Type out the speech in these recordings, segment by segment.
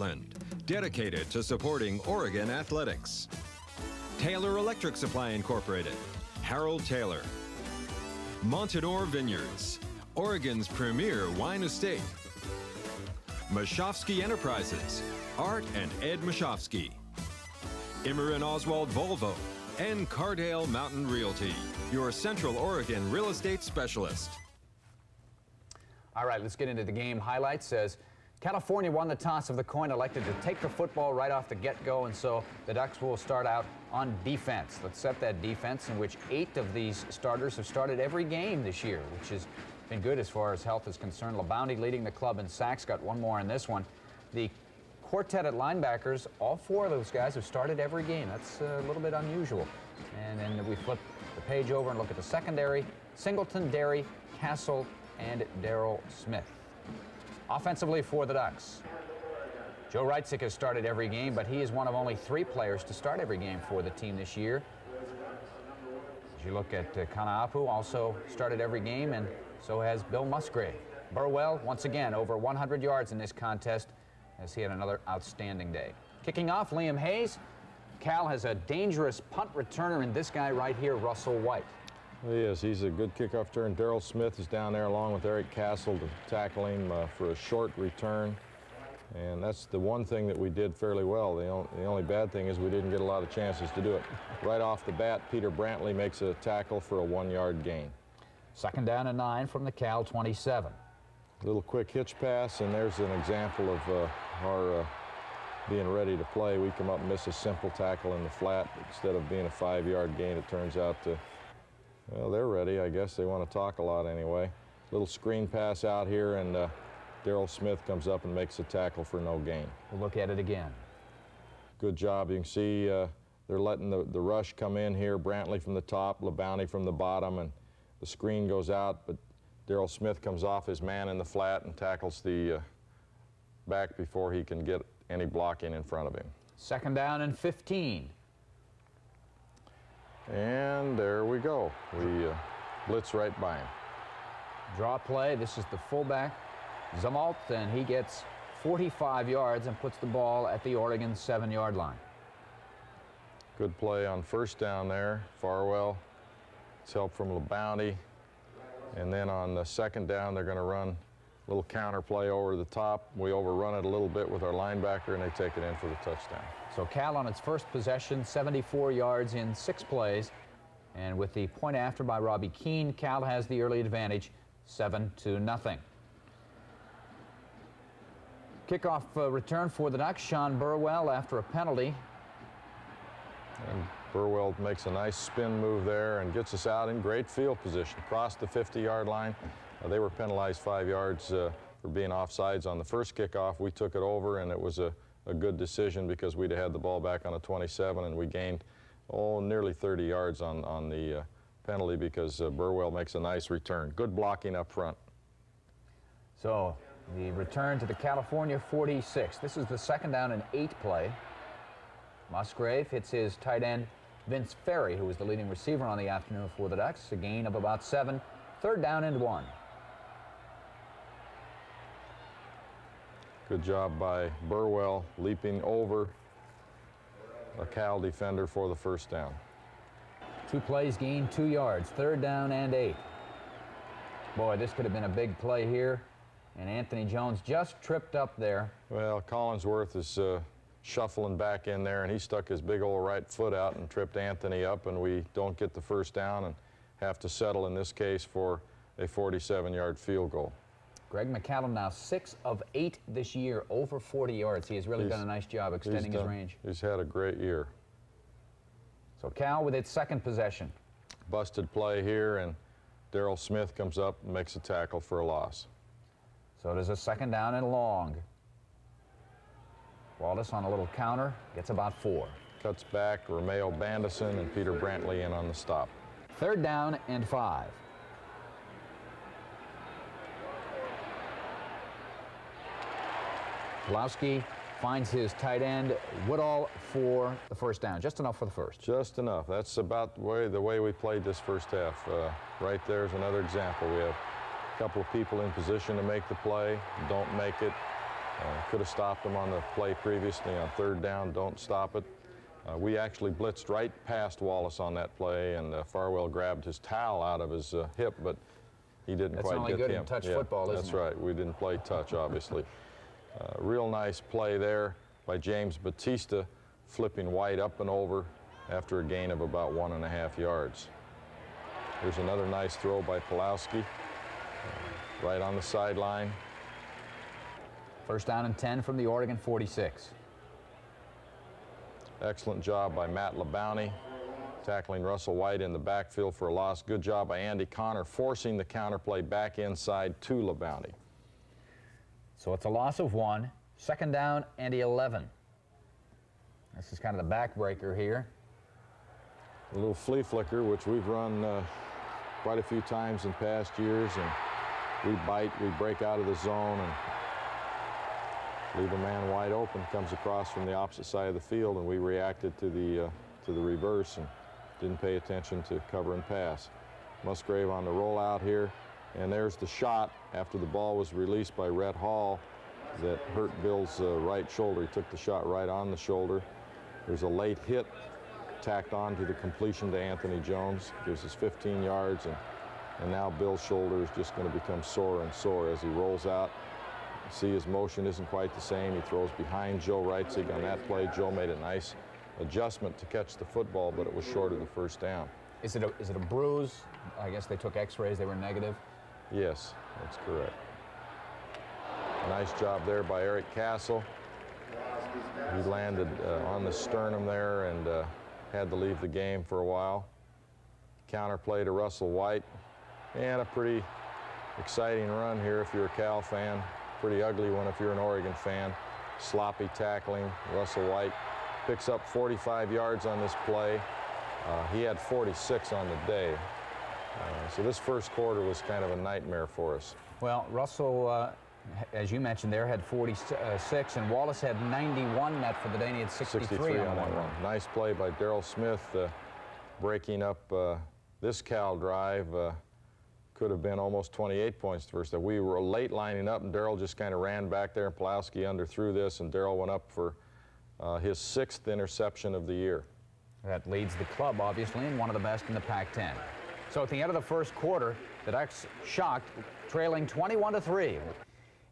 Heartland, dedicated to supporting Oregon athletics. Taylor Electric Supply Incorporated, Harold Taylor. Montanore Vineyards, Oregon's premier wine estate. Mashofsky Enterprises, Art and Ed Mashofsky. Immer and Oswald Volvo, and Cardale Mountain Realty, your Central Oregon real estate specialist. All right, let's get into the game highlights. As California won the toss of the coin, elected to take the football right off the get-go, and so the Ducks will start out on defense. Let's set that defense, in which 8 of these starters have started every game this year, which has been good as far as health is concerned. LeBounty leading the club in sacks, got 1 more in this one. The quartet at linebackers, all 4 of those guys have started every game. That's a little bit unusual. And then we flip the page over and look at the secondary. Singleton, Derry, Castle, and Daryl Smith. Offensively for the Ducks, Joe Reitzik has started every game, but he is one of only 3 players to start every game for the team this year. As you look at Kanaapu, also started every game, and so has Bill Musgrave. Burwell, once again, over 100 yards in this contest, as he had another outstanding day. Kicking off, Liam Hayes. Cal has a dangerous punt returner in this guy right here, Russell White. He is. He's a good kickoff return. Daryl Smith is down there along with Eric Castle to tackle him for a short return. And that's the one thing that we did fairly well. The only bad thing is we didn't get a lot of chances to do it. Right off the bat, Peter Brantley makes a tackle for a 1-yard gain. 2nd down and 9 from the Cal 27. Little quick hitch pass, and there's an example of our being ready to play. We come up and miss a simple tackle in the flat. Instead of being a 5-yard gain, it turns out to, well, they're ready. I guess they want to talk a lot anyway. Little screen pass out here, and Daryl Smith comes up and makes a tackle for no gain. We'll look at it again. Good job. You can see they're letting the rush come in here. Brantley from the top, LeBounty from the bottom, and the screen goes out, but Daryl Smith comes off his man in the flat and tackles the back before he can get any blocking in front of him. 2nd down and 15. And there we go. We blitz right by him. Draw play. This is the fullback, Zamalt, and he gets 45 yards and puts the ball at the Oregon 7-yard line. Good play on 1st down there. Farwell. It's help from LeBounty. And then on the 2nd down, they're going to run a little counter play over the top. We overrun it a little bit with our linebacker, and they take it in for the touchdown. So Cal on its first possession, 74 yards in 6 plays. And with the point after by Robbie Keane, Cal has the early advantage, 7-0. Kickoff return for the Ducks, Sean Burwell after a penalty. And Burwell makes a nice spin move there and gets us out in great field position. Across the 50-yard line. They were penalized 5 yards for being offsides on the first kickoff. We took it over, and it was a good decision because we'd have had the ball back on a 27, and we gained, nearly 30 yards on the penalty because Burwell makes a nice return. Good blocking up front. So the return to the California 46. This is the 2nd down and 8 play. Musgrave hits his tight end, Vince Ferry, who was the leading receiver on the afternoon for the Ducks. A gain of about 7. 3rd down and 1. Good job by Burwell leaping over a Cal defender for the 1st down. 2 plays, gain 2 yards. 3rd down and 8. Boy, this could have been a big play here. And Anthony Jones just tripped up there. Well, Collinsworth is shuffling back in there, and he stuck his big old right foot out and tripped Anthony up, and we don't get the 1st down and have to settle in this case for a 47-yard field goal. Greg McCallum now 6 of 8 this year, over 40 yards. He has really done a nice job extending his range. He's had a great year. So Cal with its 2nd possession. Busted play here, and Daryl Smith comes up and makes a tackle for a loss. So there's a 2nd down and long. Wallace on a little counter, gets about 4. Cuts back, Romeo Bandison and Peter Brantley in on the stop. 3rd down and 5. Pulowski finds his tight end, Woodall, for the 1st down. Just enough for the 1st. Just enough. That's about the way we played this 1st half. Right there's another example. We have a couple of people in position to make the play, don't make it, Could have stopped them on the play previously on third down. Don't stop it. We actually blitzed right past Wallace on that play, and Farwell grabbed his towel out of his hip, but he didn't That's quite only get good him. in touch football, isn't it? That's right. We didn't play touch, obviously. Real nice play there by James Batista, flipping White up and over after a gain of about 1.5 yards. Here's another nice throw by Pulowski, right on the sideline. First down and 10 from the Oregon 46. Excellent job by Matt LeBounty, tackling Russell White in the backfield for a loss. Good job by Andy Connor, forcing the counterplay back inside to LeBounty. So it's a loss of 1. Second down and 11. This is kind of the backbreaker here. A little flea flicker, which we've run quite a few times in past years, and we bite, we break out of the zone and leave a man wide open, comes across from the opposite side of the field, and we reacted to the reverse and didn't pay attention to cover and pass. Musgrave on the rollout here, and there's the shot after the ball was released by Rhett Hall that hurt Bill's right shoulder. He took the shot right on the shoulder. There's a late hit tacked on to the completion to Anthony Jones, gives us 15 yards, and now Bill's shoulder is just going to become sore and sore as he rolls out. See, his motion isn't quite the same. He throws behind Joe Reitzig on that play. Joe made a nice adjustment to catch the football, but it was short of the first down. Is it a bruise? I guess they took x-rays, they were negative. Yes, that's correct. A nice job there by Eric Castle. He landed on the sternum there and had to leave the game for a while. Counterplay to Russell White, and a pretty exciting run here if you're a Cal fan. Pretty ugly one if you're an Oregon fan. Sloppy tackling. Russell White picks up 45 yards on this play. He had 46 on the day. So this first quarter was kind of a nightmare for us. Well, Russell, as you mentioned there, had 46, and Wallace had 91 net for the day, and he had 63 on that run. Nice play by Darrell Smith, breaking up this Cal drive. Could have been almost 28 points the first time. We were late lining up, and Darrell just kind of ran back there, and Pulowski underthrew this, and Darrell went up for his 6th interception of the year. That leads the club, obviously, and one of the best in the Pac-10. So at the end of the first quarter, the Ducks shocked, trailing 21-3.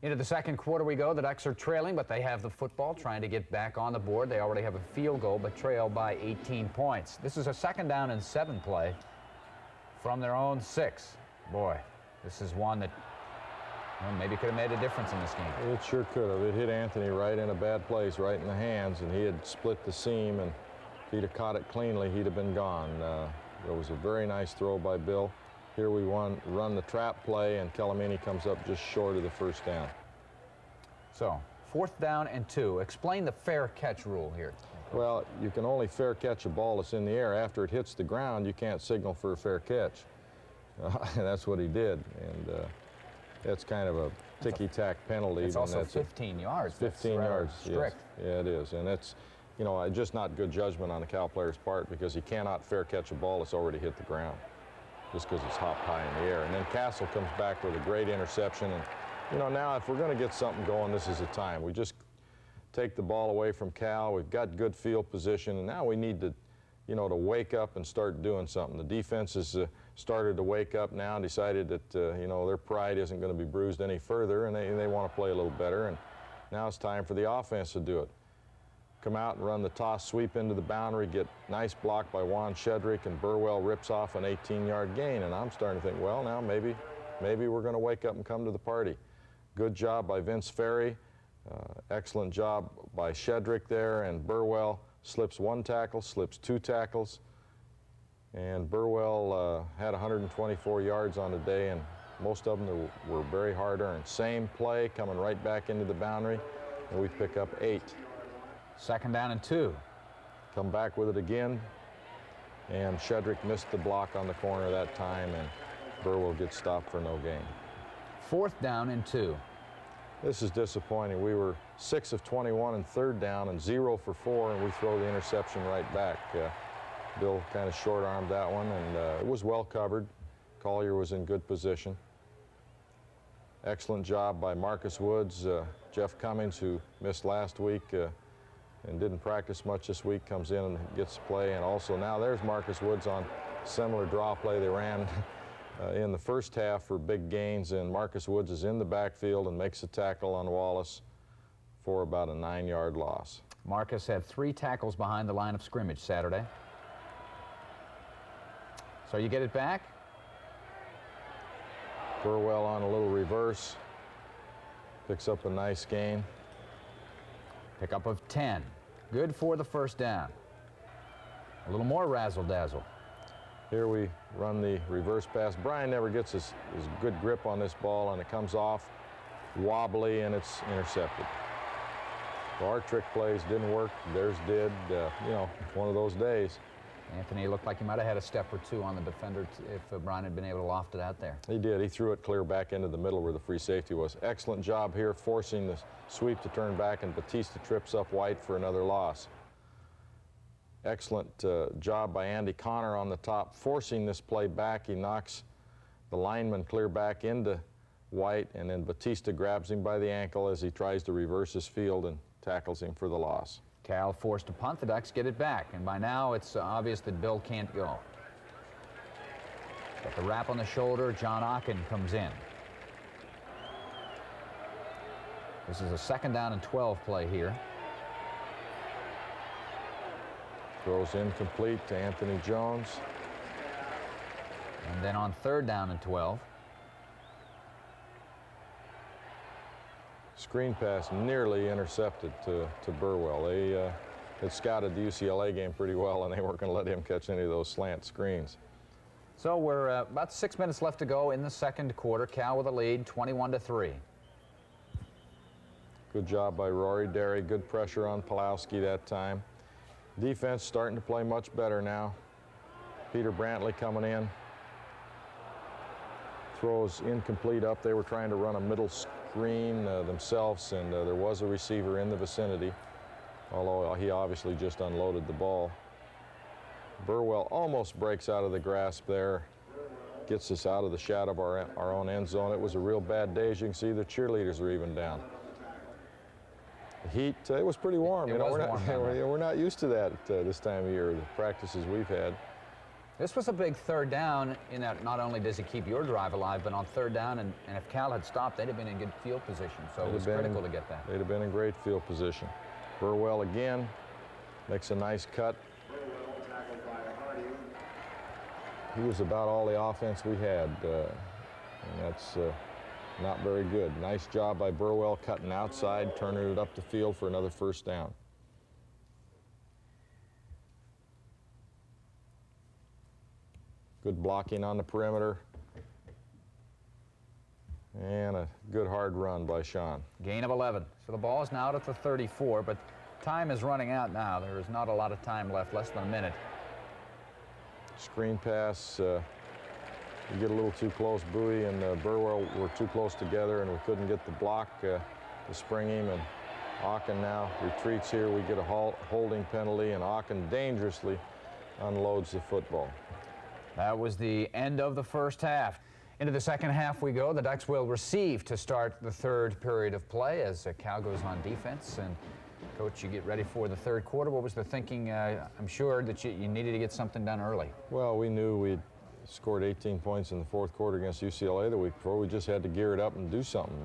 Into the second quarter we go. The Ducks are trailing, but they have the football, trying to get back on the board. They already have a field goal, but trail by 18 points. This is a second down and 7 play from their own 6. Boy, this is one that maybe could have made a difference in this game. It sure could have. It hit Anthony right in a bad place, right in the hands, and he had split the seam, and if he'd have caught it cleanly, he'd have been gone. It was a very nice throw by Bill. Here we run the trap play, and Calamini comes up just short of the first down. So, 4th down and 2. Explain the fair catch rule here. Well, you can only fair catch a ball that's in the air. After it hits the ground, you can't signal for a fair catch. That's what he did, and that's kind of a ticky-tack penalty. It's also 15 yards. 15 yards, strict. Yes. Yeah, it is, and it's, you know, just not good judgment on the Cal player's part, because he cannot fair catch a ball that's already hit the ground just because it's hopped high in the air. And then Castle comes back with a great interception, and, you know, now if we're going to get something going, this is the time. We just take the ball away from Cal. We've got good field position, and now we need to, you know, to wake up and start doing something. The defense has started to wake up now and decided that, you know, their pride isn't going to be bruised any further, and they want to play a little better. And now it's time for the offense to do it. Come out and run the toss sweep into the boundary, get nice block by Juan Shedrick, and Burwell rips off an 18-yard gain. And I'm starting to think, well, now maybe we're going to wake up and come to the party. Good job by Vince Ferry. Excellent job by Shedrick there, and Burwell slips 1 tackle, slips 2 tackles, and Burwell had 124 yards on the day, and most of them were very hard earned. Same play coming right back into the boundary, and we pick up 8. 2nd down and 2. Come back with it again, and Shedrick missed the block on the corner that time, and Burwell gets stopped for no gain. 4th down and 2. This is disappointing. We were 6 of 21 in 3rd down and 0 for 4, and we throw the interception right back. Bill kind of short-armed that one, and it was well covered. Collier was in good position. Excellent job by Marcus Woods Jeff Cummings, who missed last week and didn't practice much this week, comes in and gets to play. And also now there's Marcus Woods on similar draw play they ran in the first half for big gains, and Marcus Woods is in the backfield and makes a tackle on Wallace for about a 9-yard loss. Marcus had 3 tackles behind the line of scrimmage Saturday. So you get it back. Burwell on a little reverse. Picks up a nice gain. Pickup of 10. Good for the first down. A little more razzle-dazzle. Here we run the reverse pass. Brian never gets his good grip on this ball, and it comes off wobbly, and it's intercepted. So our trick plays didn't work. Theirs did. You know, one of those days. Anthony looked like he might have had a step or two on the defender if Brian had been able to loft it out there. He did. He threw it clear back into the middle where the free safety was. Excellent job here forcing the sweep to turn back, and Batista trips up White for another loss. Excellent job by Andy Connor on the top, forcing this play back. He knocks the lineman clear back into White, and then Batista grabs him by the ankle as he tries to reverse his field and tackles him for the loss. Cal forced to punt. The Ducks get it back, and by now it's obvious that Bill can't go. Got the wrap on the shoulder. John Ocken comes in. This is a 2nd down and 12 play here. Throws incomplete to Anthony Jones. And then on 3rd down and 12. Screen pass nearly intercepted to Burwell. They had scouted the UCLA game pretty well, and they weren't going to let him catch any of those slant screens. So we're about 6 minutes left to go in the 2nd quarter. Cal with a lead, 21-3. Good job by Rory Derry. Good pressure on Pulowski that time. Defense starting to play much better now. Peter Brantley coming in. Throws incomplete up. They were trying to run a middle screen themselves, and there was a receiver in the vicinity, although he obviously just unloaded the ball. Burwell almost breaks out of the grasp there, gets us out of the shadow of our own end zone. It was a real bad day. As you can see, the cheerleaders are even down. The heat, it was pretty warm. We're not used to that this time of year, the practices we've had. This was a big 3rd down in that not only does it keep your drive alive, but on 3rd down, and if Cal had stopped, they'd have been in good field position. So it was critical to get that. They'd have been in great field position. Burwell again makes a nice cut. He was about all the offense we had, and that's not very good. Nice job by Burwell cutting outside, turning it up the field for another 1st down. Good blocking on the perimeter. And a good hard run by Sean. Gain of 11. So the ball is now out at the 34, but time is running out now. There is not a lot of time left, less than a minute. Screen pass. You get a little too close. Bowie and Burwell were too close together, and we couldn't get the block to spring him. And Ocken now retreats here. We get a holding penalty, and Ocken dangerously unloads the football. That was the end of the 1st half. Into the 2nd half we go. The Ducks will receive to start the 3rd period of play as Cal goes on defense. And Coach, you get ready for the 3rd quarter. What was the thinking? I'm sure that you needed to get something done early. Well, we knew we'd scored 18 points in the 4th quarter against UCLA the week before. We just had to gear it up and do something.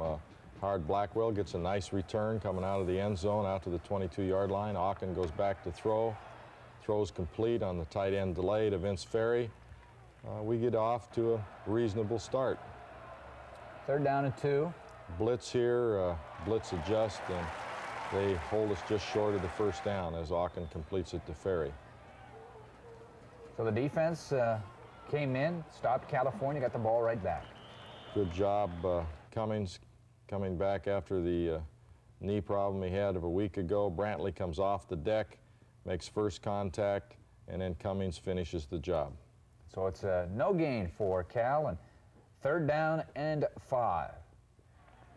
Hard Blackwell gets a nice return coming out of the end zone out to the 22-yard line. Ocken goes back to throw. Throws complete on the tight end delay to Vince Ferry. We get off to a reasonable start. 3rd down and 2. Blitz here, blitz adjust, and they hold us just short of the 1st down as Ocken completes it to Ferry. So the defense came in, stopped California, got the ball right back. Good job, Cummings coming back after the knee problem he had of a week ago. Brantley comes off the deck, makes first contact, and then Cummings finishes the job. So it's no gain for Cal, and 3rd down and 5.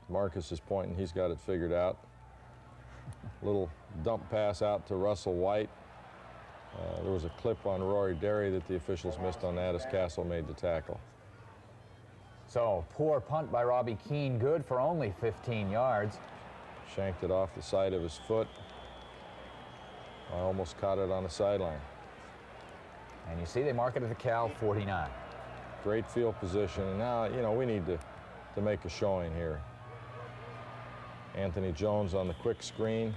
Marcus is pointing, he's got it figured out. Little dump pass out to Russell White. There was a clip on Rory Derry that the officials missed on that as Castle made the tackle. So poor punt by Robbie Keane, good for only 15 yards. Shanked it off the side of his foot. I almost caught it on the sideline. And you see they mark it at the Cal 49. Great field position, and now, you know, we need to make a showing here. Anthony Jones on the quick screen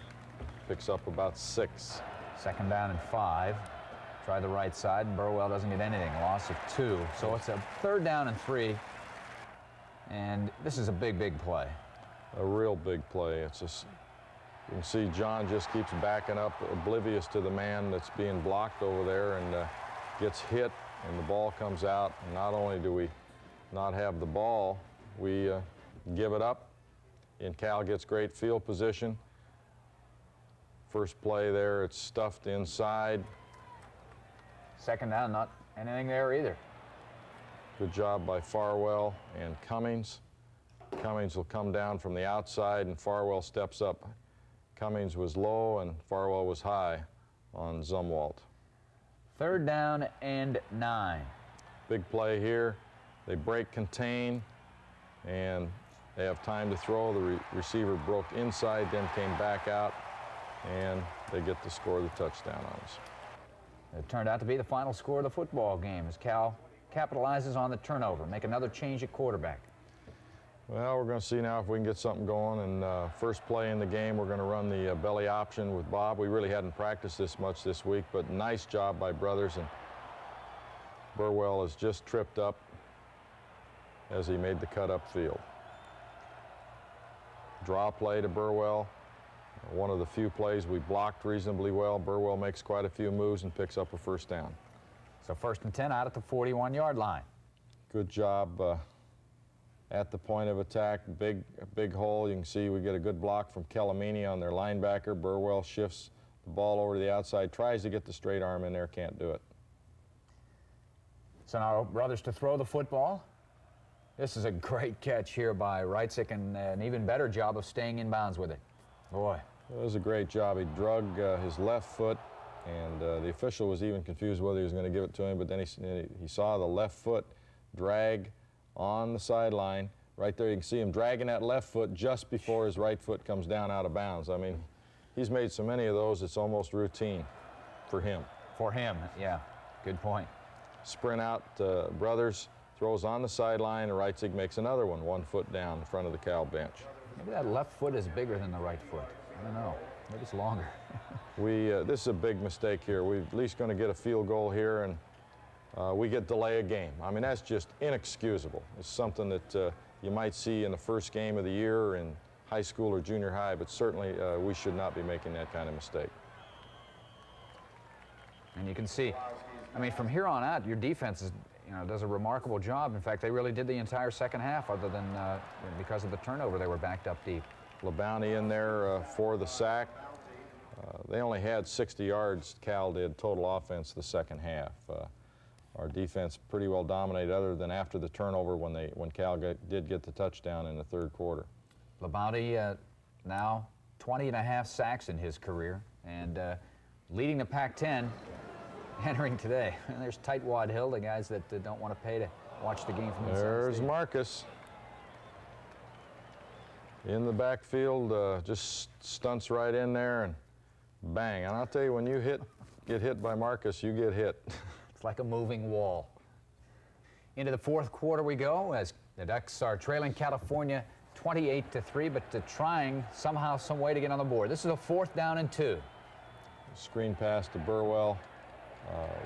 picks up about 6. 2nd down and 5. Try the right side, and Burwell doesn't get anything. Loss of 2. So it's a 3rd down and 3. And this is a big, big play. A real big play. It's just, you can see John just keeps backing up, oblivious to the man that's being blocked over there, and gets hit, and the ball comes out. And not only do we not have the ball, we give it up, and Cal gets great field position. First play there, it's stuffed inside. 2nd down, not anything there either. Good job by Farwell and Cummings. Cummings will come down from the outside, and Farwell steps up. Cummings was low, and Farwell was high on Zumwalt. 3rd down and 9. Big play here. They break contain, and they have time to throw. The receiver broke inside, then came back out, and they get to score the touchdown on us. It turned out to be the final score of the football game as Cal capitalizes on the turnover, make another change at quarterback. Well, we're going to see now if we can get something going. And first play in the game, we're going to run the belly option with Bob. We really hadn't practiced this much this week, but nice job by Brothers. And Burwell has just tripped up as he made the cut upfield. Draw play to Burwell. One of the few plays we blocked reasonably well. Burwell makes quite a few moves and picks up a 1st down. So 1st and 10 out at the 41-yard line. Good job at the point of attack. Big hole. You can see we get a good block from Kelamini on their linebacker. Burwell shifts the ball over to the outside, tries to get the straight arm in there, can't do it. So now Brothers to throw the football. This is a great catch here by Reitzik, and an even better job of staying in bounds with it. Boy. It was a great job. He drug his left foot, and the official was even confused whether he was going to give it to him, but then he saw the left foot drag on the sideline. Right there you can see him dragging that left foot just before his right foot comes down out of bounds. I mean, he's made so many of those, it's almost routine for him. For him, yeah. Good point. Sprint out, Brothers throws on the sideline, and Reitzig makes another one, 1 foot down in front of the Cal bench. Maybe that left foot is bigger than the right foot. I don't know. Maybe it's longer. This is a big mistake here. We're at least going to get a field goal here, and we get delay a game. I mean, that's just inexcusable. It's something that you might see in the first game of the year in high school or junior high, but certainly we should not be making that kind of mistake. And you can see, I mean, from here on out, your defense is, does a remarkable job. In fact, they really did the entire second half, other than because of the turnover, they were backed up deep. LeBounty in there for the sack. They only had 60 yards, Cal did, total offense the second half. Our defense pretty well dominated, other than after the turnover when Cal did get the touchdown in the 3rd quarter. LeBounty now 20.5 sacks in his career, and leading the Pac-10 entering today. And there's Tightwad Hill, the guys that don't want to pay to watch the game from inside. There's Marcus in the backfield, just stunts right in there, and bang. And I'll tell you, when you get hit by Marcus, you get hit. It's like a moving wall. Into the 4th quarter we go, as the Ducks are trailing California 28-3, but trying somehow, some way to get on the board. This is a 4th down and 2. Screen pass to Burwell.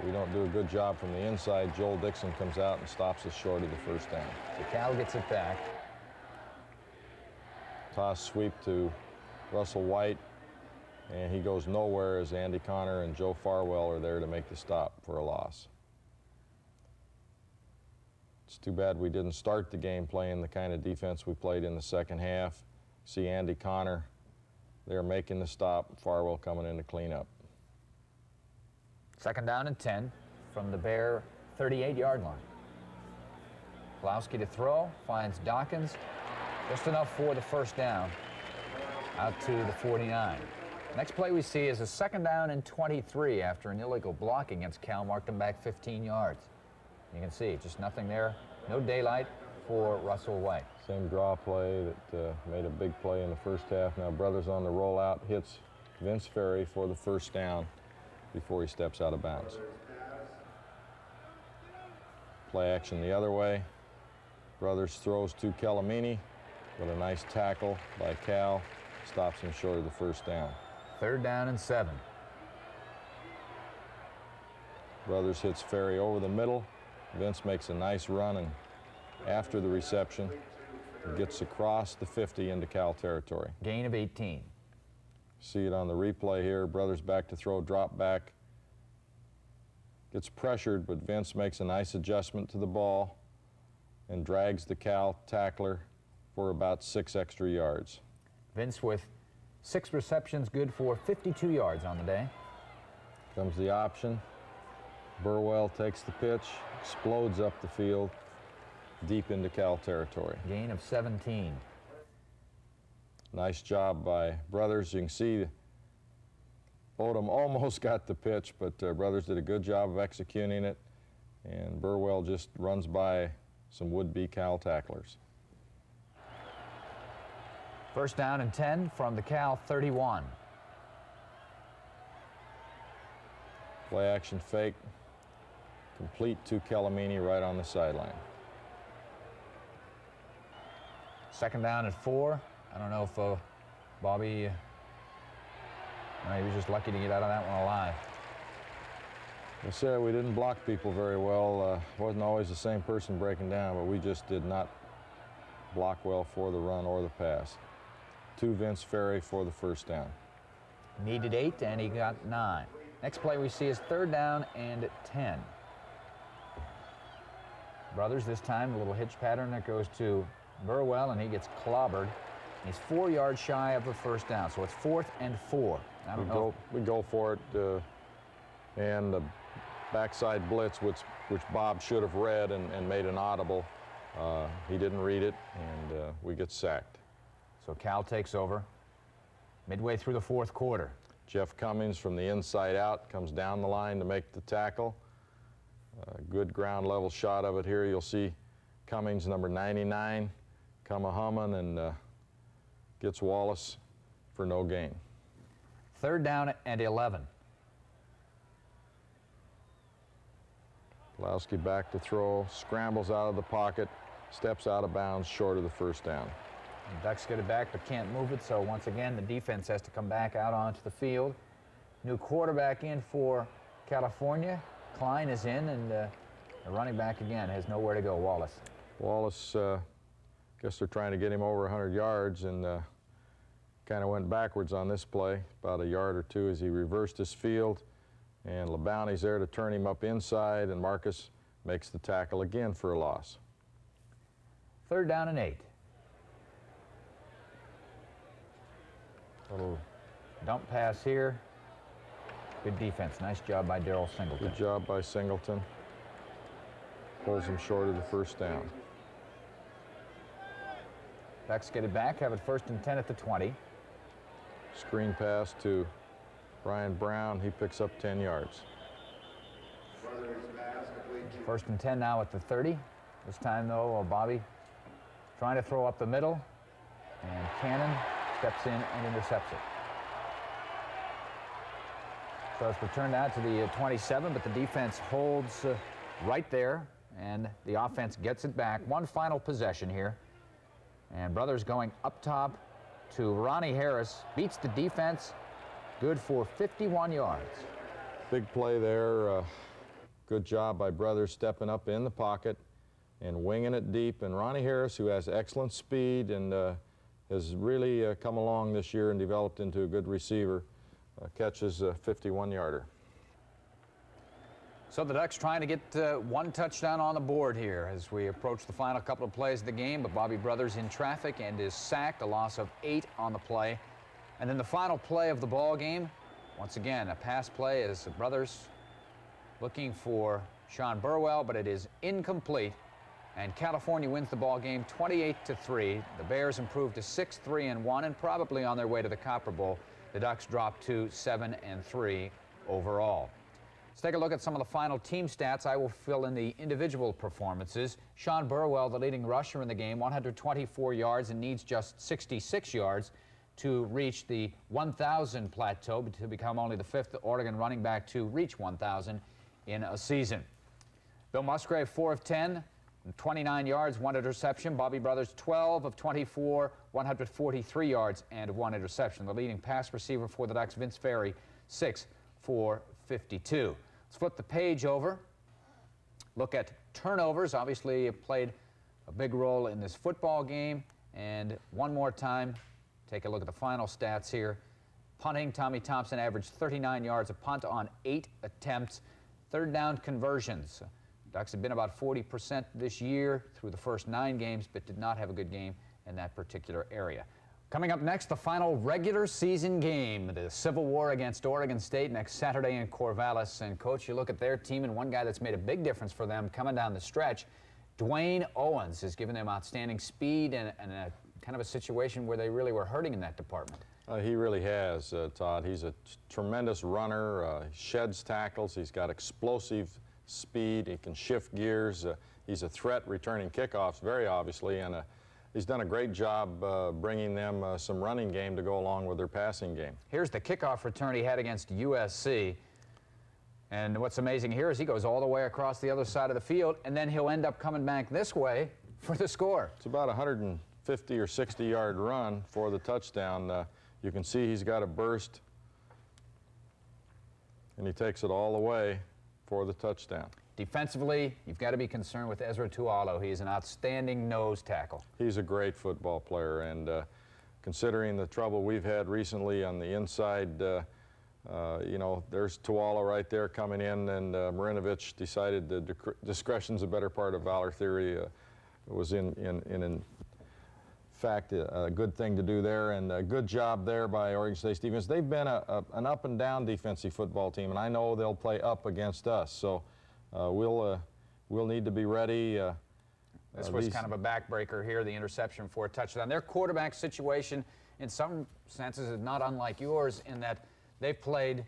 We don't do a good job from the inside. Joel Dixon comes out and stops us short of the 1st down. So Cal gets it back. Toss sweep to Russell White, and he goes nowhere as Andy Connor and Joe Farwell are there to make the stop for a loss. It's too bad we didn't start the game playing the kind of defense we played in the second half. See Andy Connor there making the stop, Farwell coming in to clean up. 2nd down and 10 from the Bear 38-yard line. Pulowski to throw, finds Dawkins. Just enough for the 1st down out to the 49. Next play we see is a 2nd down and 23 after an illegal block against Cal marked them back 15 yards. You can see just nothing there, no daylight. for Russell Way. Same draw play that made a big play in the first half. Now Brothers on the rollout hits Vince Ferry for the first down before he steps out of bounds. Play action the other way. Brothers throws to Calamini, but a nice tackle by Cal stops him short of the first down. 3rd down and 7. Brothers hits Ferry over the middle. Vince makes a nice run, and after the reception, gets across the 50 into Cal territory. Gain of 18. See it on the replay here. Brothers back to throw, drop back. Gets pressured, but Vince makes a nice adjustment to the ball and drags the Cal tackler for about 6 extra yards. Vince with 6 receptions, good for 52 yards on the day. Comes the option. Burwell takes the pitch, explodes up the field, deep into Cal territory. Gain of 17. Nice job by Brothers. You can see Odom almost got the pitch, but Brothers did a good job of executing it, and Burwell just runs by some would-be Cal tacklers. 1st down and 10 from the Cal 31. Play action fake, complete to Calamini right on the sideline. 2nd down and 4. I don't know if Bobby, he was just lucky to get out of that one alive. I said we didn't block people very well. Wasn't always the same person breaking down, but we just did not block well for the run or the pass. To Vince Ferry for the first down. Needed 8, and he got 9. Next play we see is 3rd down and 10. Brothers this time, a little hitch pattern that goes to Burwell, and he gets clobbered. He's 4 yards shy of a first down, so it's 4th and 4. I don't know. We go for it, and the backside blitz, which Bob should have read and made an audible. He didn't read it, and we get sacked. So Cal takes over midway through the 4th quarter. Jeff Cummings from the inside out comes down the line to make the tackle. Good ground level shot of it here. You'll see Cummings, number 99, come a-humming and gets Wallace for no gain. 3rd down and 11. Pulowski back to throw, scrambles out of the pocket, steps out of bounds short of the first down. The Ducks get it back but can't move it, so once again the defense has to come back out onto the field. New quarterback in for California. Klein is in, and the running back again has nowhere to go, Wallace. Wallace, guess they're trying to get him over 100 yards, and kind of went backwards on this play, about a yard or 2 as he reversed his field, and LeBounty's there to turn him up inside, and Marcus makes the tackle again for a loss. 3rd down and 8. Little dump pass here. Good defense. Nice job by Darryl Singleton. Good job by Singleton. Pulls him short of the first down. Ducks get it back, have it 1st and 10 at the 20. Screen pass to Brian Brown. He picks up 10 yards. 1st and 10 now at the 30. This time, though, Bobby trying to throw up the middle, and Cannon steps in and intercepts it. So it's returned out to the 27, but the defense holds right there, and the offense gets it back. One final possession here, and Brothers going up top to Ronnie Harris, beats the defense, good for 51 yards. Big play there. Good job by Brothers stepping up in the pocket and winging it deep. And Ronnie Harris, who has excellent speed and has really come along this year and developed into a good receiver, catches a 51-yarder. So the Ducks trying to get one touchdown on the board here as we approach the final couple of plays of the game, but Bobby Brothers in traffic and is sacked, a loss of 8 on the play. And then the final play of the ball game, once again, a pass play as Brothers looking for Sean Burwell, but it is incomplete. And California wins the ball game 28-3. The Bears improved to 6-3-1 and probably on their way to the Copper Bowl. The Ducks dropped to 7-3 overall. Let's take a look at some of the final team stats. I will fill in the individual performances. Sean Burwell, the leading rusher in the game, 124 yards and needs just 66 yards to reach the 1,000 plateau, to become only the 5th Oregon running back to reach 1,000 in a season. Bill Musgrave, 4 of 10, 29 yards, 1 interception. Bobby Brothers, 12 of 24, 143 yards and 1 interception. The leading pass receiver for the Ducks, Vince Ferry, 6 for 52. Let's flip the page over. Look at turnovers. Obviously, it played a big role in this football game. And one more time, take a look at the final stats here. Punting, Tommy Thompson averaged 39 yards a punt on 8 attempts. Third down conversions. Ducks have been about 40% this year through the first 9 games, but did not have a good game in that particular area. Coming up next, the final regular season game, the Civil War against Oregon State next Saturday in Corvallis. And, Coach, you look at their team, and one guy that's made a big difference for them coming down the stretch, Dwayne Owens, has given them outstanding speed and a kind of a situation where they really were hurting in that department. He really has, Todd. He's a tremendous runner. He sheds tackles. He's got explosive speed. He can shift gears. He's a threat returning kickoffs, very obviously, and he's done a great job bringing them some running game to go along with their passing game. Here's the kickoff return he had against USC. And what's amazing here is he goes all the way across the other side of the field, and then he'll end up coming back this way for the score. It's about 150 or 60-yard run for the touchdown. You can see he's got a burst, and he takes it all the way for the touchdown. Defensively, you've got to be concerned with Ezra Tualo. He's an outstanding nose tackle. He's a great football player, and considering the trouble we've had recently on the inside, you know, there's Tualo right there coming in, and Marinovich decided that discretion's a better part of valor theory. It was in fact a good thing to do there, and a good job there by Oregon State's defense. They've been an up and down defensive football team, and I know they'll play up against us, so we'll need to be ready. This was kind of a backbreaker here, the interception for a touchdown. Their quarterback situation in some senses is not unlike yours in that they've played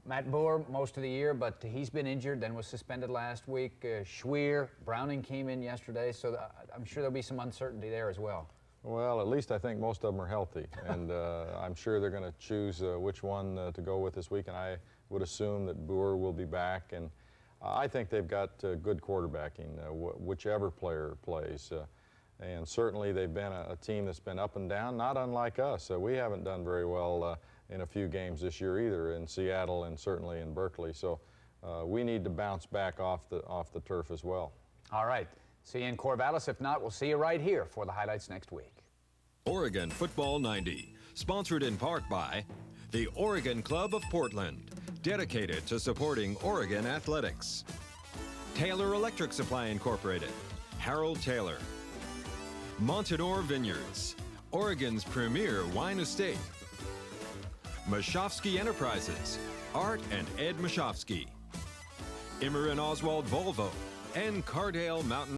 Matt Boer most of the year, but he's been injured, then was suspended last week. Schweer, Browning came in yesterday, so I'm sure there'll be some uncertainty there as well. Well, at least I think most of them are healthy, and I'm sure they're going to choose which one to go with this week, and I would assume that Boer will be back, and I think they've got good quarterbacking, whichever player plays, and certainly they've been a team that's been up and down, not unlike us. We haven't done very well in a few games this year either, in Seattle and certainly in Berkeley, so we need to bounce back off the turf as well. All right. See you in Corvallis. If not, we'll see you right here for the highlights next week. Oregon Football 90, sponsored in part by the Oregon Club of Portland, dedicated to supporting Oregon athletics. Taylor Electric Supply Incorporated, Harold Taylor. Montanore Vineyards, Oregon's premier wine estate. Mashofsky Enterprises, Art and Ed Mashofsky. Immer and Oswald Volvo, and Cardale Mountain